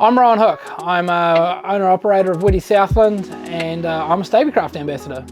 I'm Rowan Hook. I'm owner-operator of Wettie Southland, and I'm a Stabicraft Ambassador.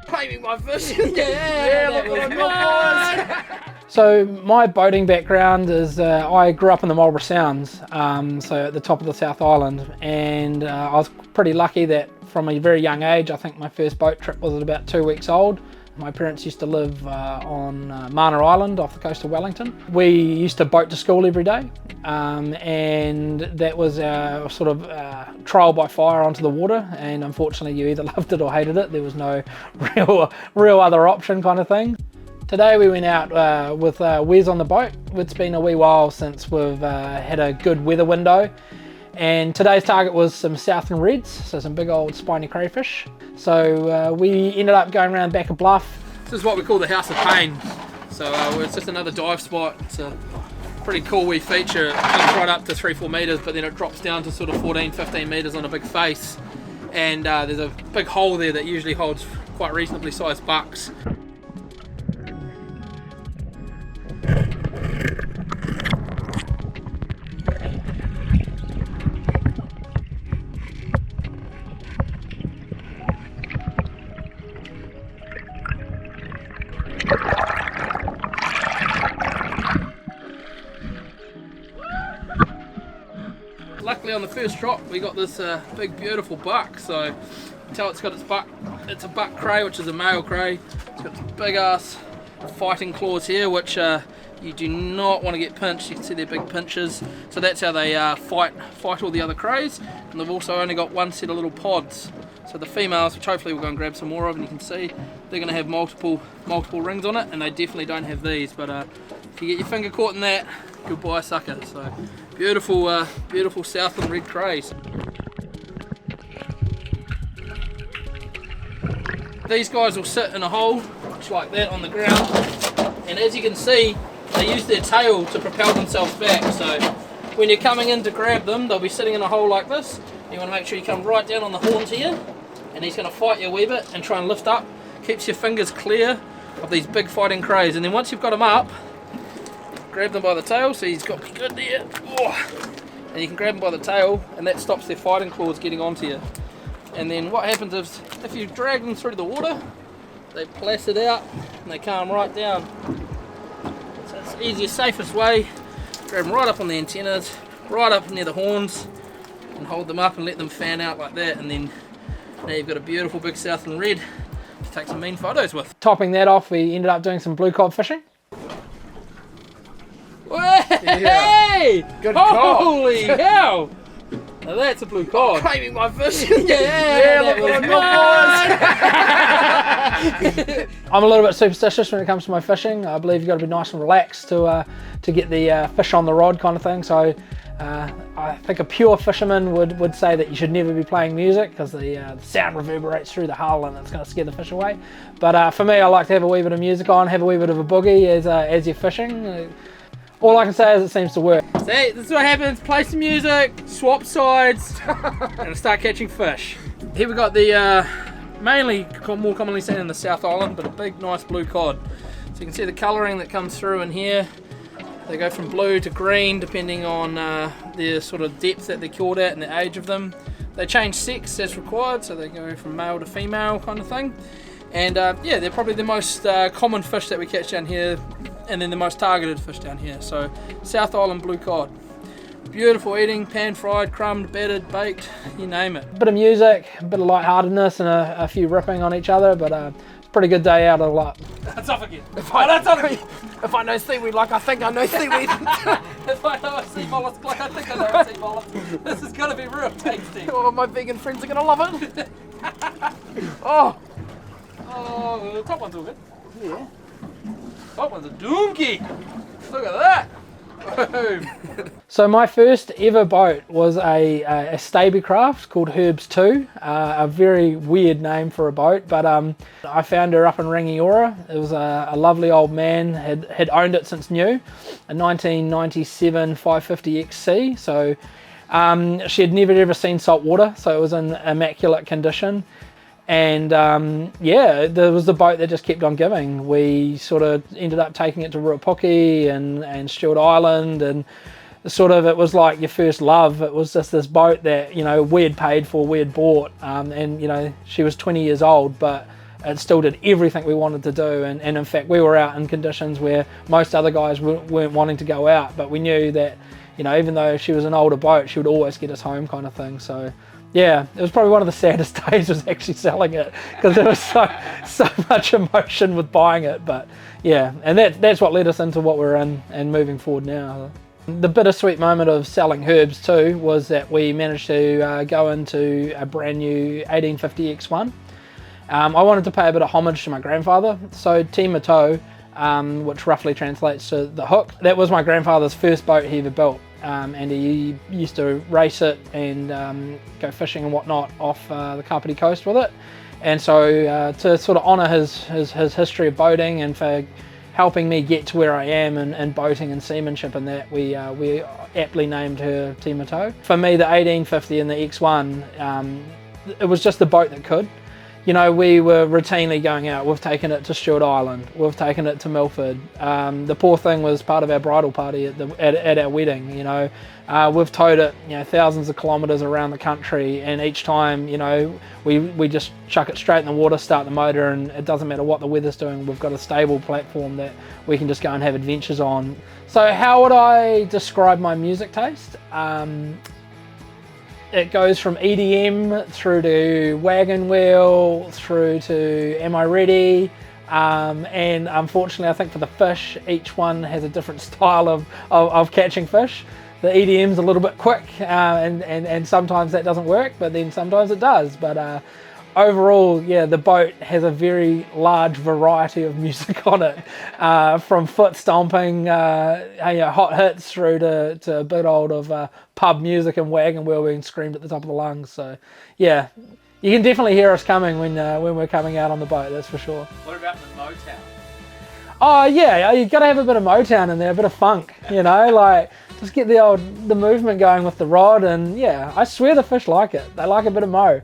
Claiming my fish! Yeah, look what I got, boys! So my boating background is, I grew up in the Marlborough Sounds, so at the top of the South Island, and I was pretty lucky that from a very young age, I think my first boat trip was at about 2 weeks old. My parents used to live on Mana Island off the coast of Wellington. We used to boat to school every day, and that was our sort of trial by fire onto the water, and unfortunately you either loved it or hated it. There was no real other option kind of thing. Today we went out with Wes on the boat. It's been a wee while since we've had a good weather window, and today's target was some Southland reds, so some big old spiny crayfish. So we ended up going around back a bluff. This is what we call the House of Pain. So it's just another dive spot. It's a pretty cool wee feature. It comes right up to 3-4 metres, but then it drops down to sort of 14-15 metres on a big face. And there's a big hole there that usually holds quite reasonably sized bucks. Luckily on the first drop we got this big beautiful buck, so you can tell it's got its buck. It's a buck cray, which is a male cray. It's got some big ass fighting claws here, which you do not want to get pinched. You can see they're big pinches, so that's how they fight all the other crays. And they've also only got one set of little pods, so the females, which hopefully we'll go and grab some more of, and you can see they're going to have multiple rings on it, and they definitely don't have these, but if you get your finger caught in that, goodbye sucker. So beautiful beautiful Southland red crays. These guys will sit in a hole much like that on the ground, and as you can see they use their tail to propel themselves back, so when you're coming in to grab them they'll be sitting in a hole like this. You want to make sure you come right down on the horns here, and he's going to fight you a wee bit and try and lift up. Keeps your fingers clear of these big fighting crays, and then once you've got them up, grab them by the tail, so he's got me good there. Oh. And you can grab them by the tail, and that stops their fighting claws getting onto you. And then what happens is, if you drag them through the water, they placid out and they calm right down. So it's the easiest, safest way. Grab them right up on the antennas, right up near the horns, and hold them up and let them fan out like that, and then now you've got a beautiful big Southland red to take some mean photos with. Topping that off, we ended up doing some blue cod fishing. Hey! Good cod. Holy hell! Now that's a blue cod. Claiming my fish! Yeah, look what I got, boys! I'm a little bit superstitious when it comes to my fishing. I believe you've got to be nice and relaxed to get the fish on the rod kind of thing. So I think a pure fisherman would say that you should never be playing music, because the sound reverberates through the hull and it's going to scare the fish away. But for me, I like to have a wee bit of music on, have a wee bit of a boogie as you're fishing. All I can say is it seems to work. See, this is what happens. Play some music, swap sides, and start catching fish. Here we got the mainly more commonly seen in the South Island, but a big nice blue cod. So you can see the colouring that comes through in here. They go from blue to green depending on the sort of depth that they're caught at and the age of them. They change sex as required, so they go from male to female kind of thing. And yeah, they're probably the most common fish that we catch down here, and then the most targeted fish down here. So South Island blue cod. Beautiful eating, pan fried, crumbed, battered, baked, you name it. A bit of music, a bit of lightheartedness, and a few ripping on each other, but it's a pretty good day out of the lot. That's off again. If I know seaweed like I think I know seaweed. If I know a sea mollusk like I think I know a sea mollusk, this is going to be real tasty. Oh, my vegan friends are going to love it. Oh, the top one's all good. yeah. Top one's a donkey. Look at that. Boom. So my first ever boat was a Stabicraft called Herbs 2, a very weird name for a boat, but I found her up in Rangiora. It was a lovely old man, had owned it since new, a 1997 550 XC, so she had never ever seen salt water, so it was in immaculate condition. And yeah, there was the boat that just kept on giving. We sort of ended up taking it to Ruapuki and Stewart Island, and sort of it was like your first love. It was just this boat that, you know, we had paid for, we had bought, and you know, she was 20 years old, but it still did everything we wanted to do. And in fact, we were out in conditions where most other guys weren't wanting to go out, but we knew that, you know, even though she was an older boat, she would always get us home, kind of thing. So yeah, it was probably one of the saddest days was actually selling it, because there was so much emotion with buying it. But yeah, and that's what led us into what we're in and moving forward now. The bittersweet moment of selling Herbs too was that we managed to go into a brand new 1850 X1. I wanted to pay a bit of homage to my grandfather, so Te Matou, which roughly translates to the hook. That was my grandfather's first boat he ever built, and he used to race it and go fishing and whatnot off the Kapiti coast with it. And so to sort of honour his history of boating and for helping me get to where I am in boating and seamanship and that, we aptly named her Te Matou. For me, the 1850 and the X1, it was just the boat that could. You know, we were routinely going out. We've taken it to Stewart Island. We've taken it to Milford. The poor thing was part of our bridal party at our wedding. You know, we've towed it, you know, thousands of kilometres around the country, and each time, you know, we just chuck it straight in the water, start the motor, and it doesn't matter what the weather's doing. We've got a stable platform that we can just go and have adventures on. So how would I describe my music taste? It goes from EDM through to Wagon Wheel, through to Am I Ready? And unfortunately, I think for the fish, each one has a different style of catching fish. The EDM's a little bit quick, and sometimes that doesn't work, but then sometimes it does. But overall, yeah, the boat has a very large variety of music on it, from foot stomping, you know, hot hits through to a bit old of pub music and Wagon Wheel being screamed at the top of the lungs. So yeah, you can definitely hear us coming when we're coming out on the boat, that's for sure. What about the Motown? Oh yeah, you got to have a bit of Motown in there, a bit of funk, you know, like just get the movement going with the rod, and yeah, I swear the fish like it. They like a bit of mo.